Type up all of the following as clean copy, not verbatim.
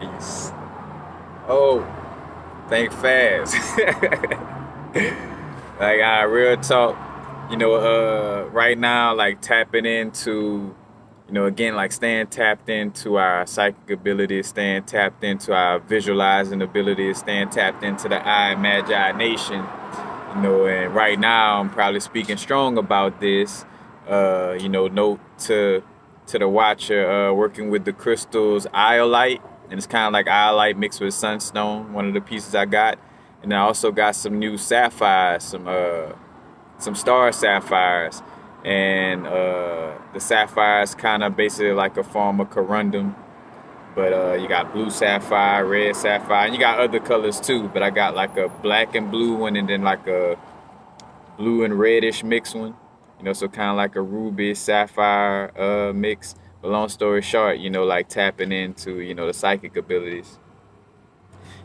Peace. Oh, think fast. Like real talk, right now, like tapping into, again, like staying tapped into our psychic abilities, staying tapped into our visualizing abilities, staying tapped into the I imagination, and right now I'm probably speaking strong about this. Note to the watcher, working with the crystals iolite, and it's kind of like iolite mixed with sunstone. One of the pieces I got, and I also got some new sapphires, some star sapphires, and the sapphires kind of basically like a form of corundum. But you got blue sapphire, red sapphire, and you got other colors too. But I got like a black and blue one, and then like a blue and reddish mixed one. So kind of like a ruby sapphire mix. But long story short, like tapping into the psychic abilities,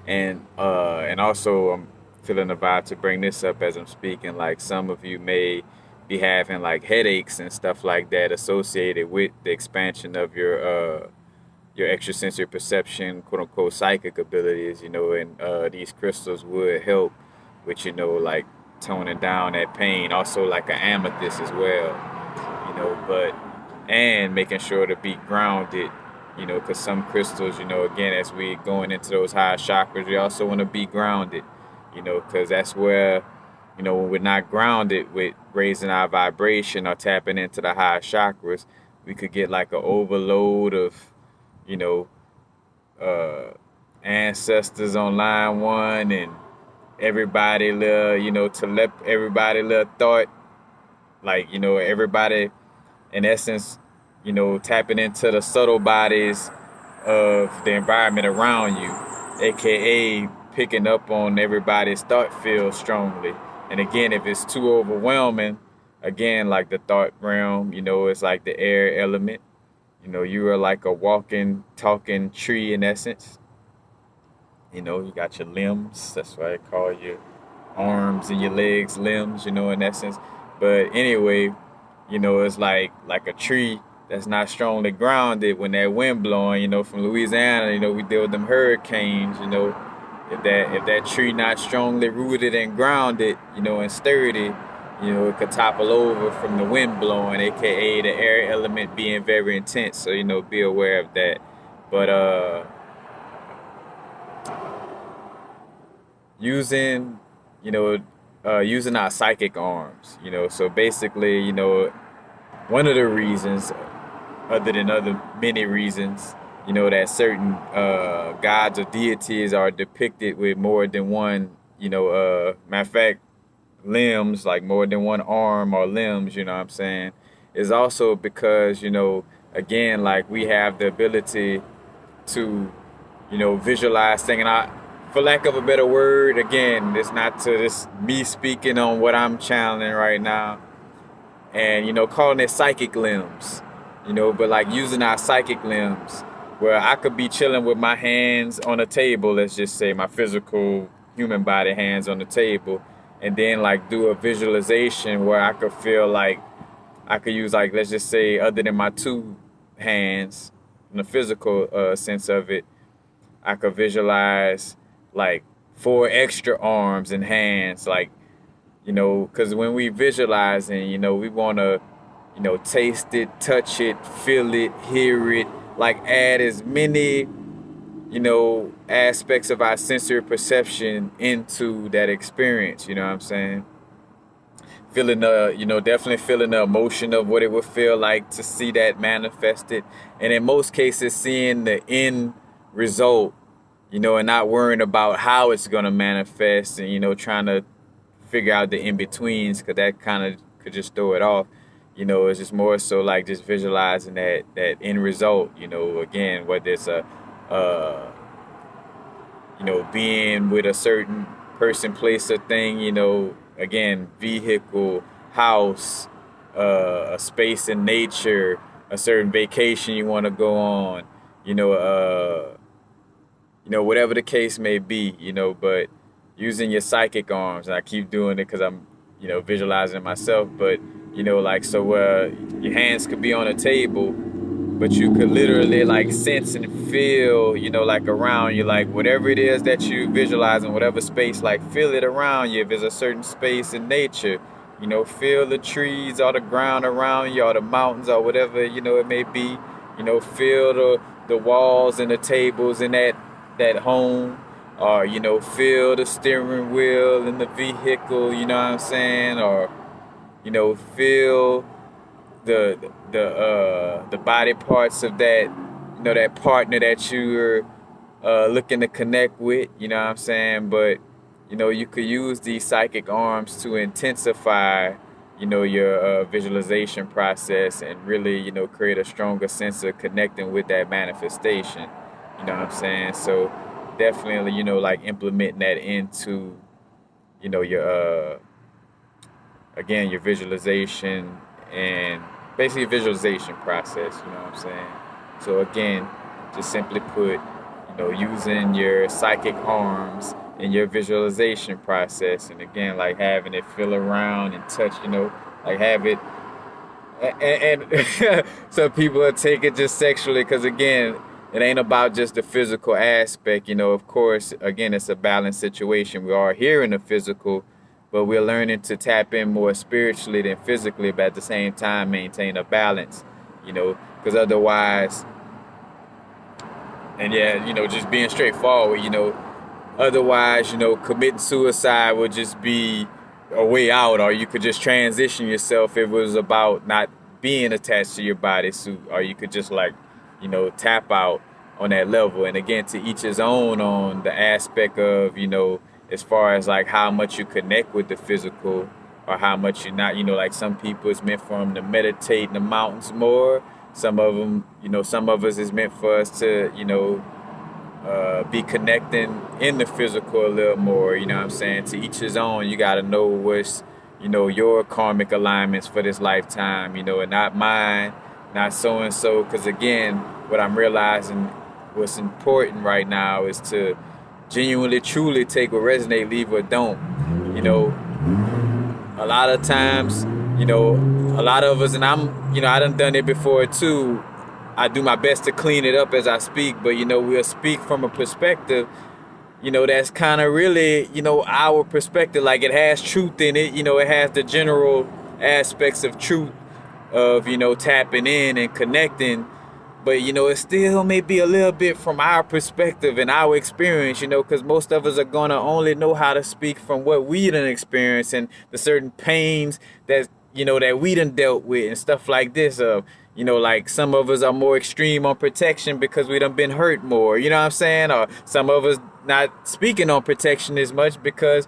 and also I'm feeling the vibe to bring this up as I'm speaking. Like some of you may be having like headaches and stuff like that associated with the expansion of your extrasensory perception, quote unquote, psychic abilities, and these crystals would help with, like toning down that pain. Also, like an amethyst as well, but and making sure to be grounded, because some crystals, again, as we going into those higher chakras, we also want to be grounded, because that's where, when we're not grounded with raising our vibration or tapping into the higher chakras, we could get like an overload of you know, uh, ancestors on line one and everybody little, everybody little thought, like, everybody in essence, tapping into the subtle bodies of the environment around you, aka picking up on everybody's thought field strongly. And again, if it's too overwhelming, again, like the thought realm, it's like the air element. You are like a walking, talking tree in essence. You got your limbs. That's why I call your arms and your legs limbs, in essence. But anyway, it's like a tree that's not strongly grounded when that wind blowing, from Louisiana, we deal with them hurricanes, if that tree not strongly rooted and grounded, and sturdy, it could topple over from the wind blowing, aka the air element being very intense. So, be aware of that. But using, using our psychic arms, so basically, one of the reasons, other than other many reasons, that certain gods or deities are depicted with more than one, matter of fact, limbs, like more than one arm or limbs, what I'm saying, is also because, again, like we have the ability to, visualize things. And for lack of a better word, again, it's not to this me speaking on what I'm channeling right now and, calling it psychic limbs, but like using our psychic limbs where I could be chilling with my hands on a table, let's just say my physical human body hands on the table, and then like do a visualization where I could feel like I could use, like, let's just say, other than my two hands, in the physical sense of it, I could visualize like four extra arms and hands, like, because when we visualizing, we want to, taste it, touch it, feel it, hear it, like add as many, aspects of our sensory perception into that experience, you know what I'm saying? Feeling definitely feeling the emotion of what it would feel like to see that manifested. And in most cases, seeing the end result, and not worrying about how it's going to manifest and, trying to figure out the in-betweens, because that kind of could just throw it off. It's just more so like just visualizing that end result, again, whether it's uh, being with a certain person, place, or thing, again, vehicle, house, a space in nature, a certain vacation you want to go on, whatever the case may be, but using your psychic arms, and I keep doing it because I'm, visualizing it myself, but, like, so your hands could be on a table, but you could literally like sense and feel, like around you, like whatever it is that you visualize in whatever space, like feel it around you. If there's a certain space in nature, feel the trees or the ground around you or the mountains or whatever, it may be, feel the walls and the tables in that home, or, feel the steering wheel in the vehicle, you know what I'm saying? Or, feel the body parts of that, that partner that you're looking to connect with, you know what I'm saying? But you could use these psychic arms to intensify, your visualization process, and really, create a stronger sense of connecting with that manifestation. You know what I'm saying? So definitely, like implementing that into, your again, your visualization and basically visualization process, you know what I'm saying? So again, just simply put, using your psychic arms in your visualization process, and again, like having it feel around and touch, like have it, and some people will take it just sexually, because again, it ain't about just the physical aspect, of course, again, it's a balanced situation. We are here in the physical, but we're learning to tap in more spiritually than physically, but at the same time maintain a balance, because otherwise, and yeah, just being straightforward, otherwise, committing suicide would just be a way out, or you could just transition yourself if it was about not being attached to your bodysuit, or you could just like, tap out on that level. And again, to each his own on the aspect of, as far as like how much you connect with the physical, or how much you're not, like some people it's meant for them to meditate in the mountains more. Some of them, some of us is meant for us to, be connecting in the physical a little more, you know what I'm saying? To each his own. You got to know what's, your karmic alignments for this lifetime, and not mine, not so-and-so. Because again, what I'm realizing, what's important right now is to genuinely, truly take what resonate, leave what don't. A lot of times, a lot of us, and I'm, I done it before too. I do my best to clean it up as I speak, but we'll speak from a perspective, that's kind of really, our perspective. Like it has truth in it, it has the general aspects of truth of, tapping in and connecting. But, it still may be a little bit from our perspective and our experience, because most of us are going to only know how to speak from what we done experienced and the certain pains that, that we done dealt with and stuff like this. Like some of us are more extreme on protection because we done been hurt more, you know what I'm saying? Or some of us not speaking on protection as much because,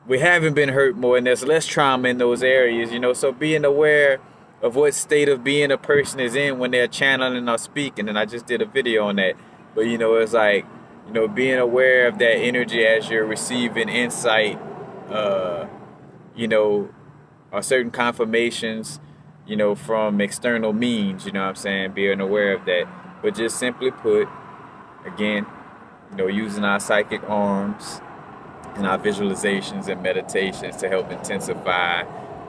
we haven't been hurt more and there's less trauma in those areas, so being aware of what state of being a person is in when they're channeling or speaking. And I just did a video on that. But, it's like, being aware of that energy as you're receiving insight, or certain confirmations, from external means, you know what I'm saying? Being aware of that. But just simply put, again, using our psychic arms and our visualizations and meditations to help intensify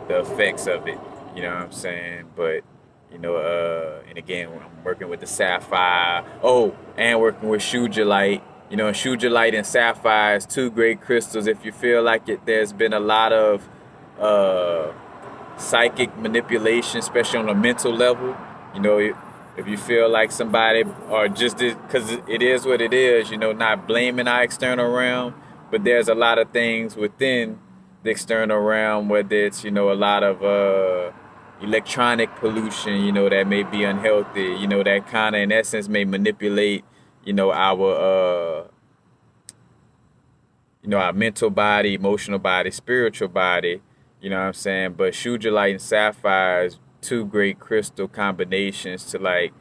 the effects of it. You know what I'm saying? But, and again, I'm working with the sapphire. Oh, and working with Shujalite. Shujalite and sapphire is two great crystals. If you feel like there's been a lot of psychic manipulation, especially on a mental level, if you feel like somebody, or just because it is what it is, not blaming our external realm, but there's a lot of things within the external realm, whether it's, a lot of electronic pollution, that may be unhealthy, that kind of in essence may manipulate, our our mental body, emotional body, spiritual body, you know what I'm saying? But Shujalite and sapphire is two great crystal combinations to like,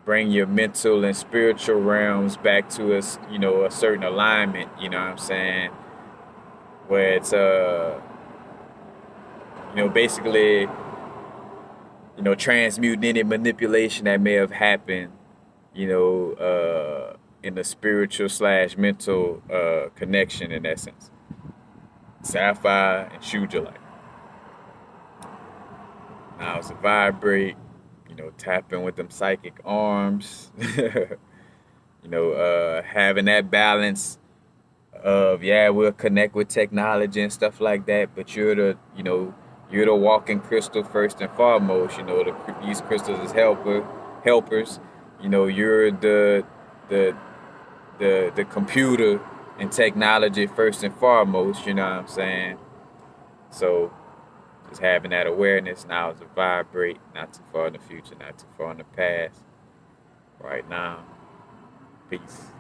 bring your mental and spiritual realms back to a certain alignment, you know what I'm saying? Where it's basically, transmuting any manipulation that may have happened, in the spiritual / mental connection in essence. Sapphire and Shujalite. Now it's a vibrate, tapping with them psychic arms, having that balance of, yeah, we'll connect with technology and stuff like that, but you're the walking crystal first and foremost. These crystals is helpers. You're the the computer and technology first and foremost. You know what I'm saying? So just having that awareness now to vibrate, not too far in the future, not too far in the past. Right now, peace.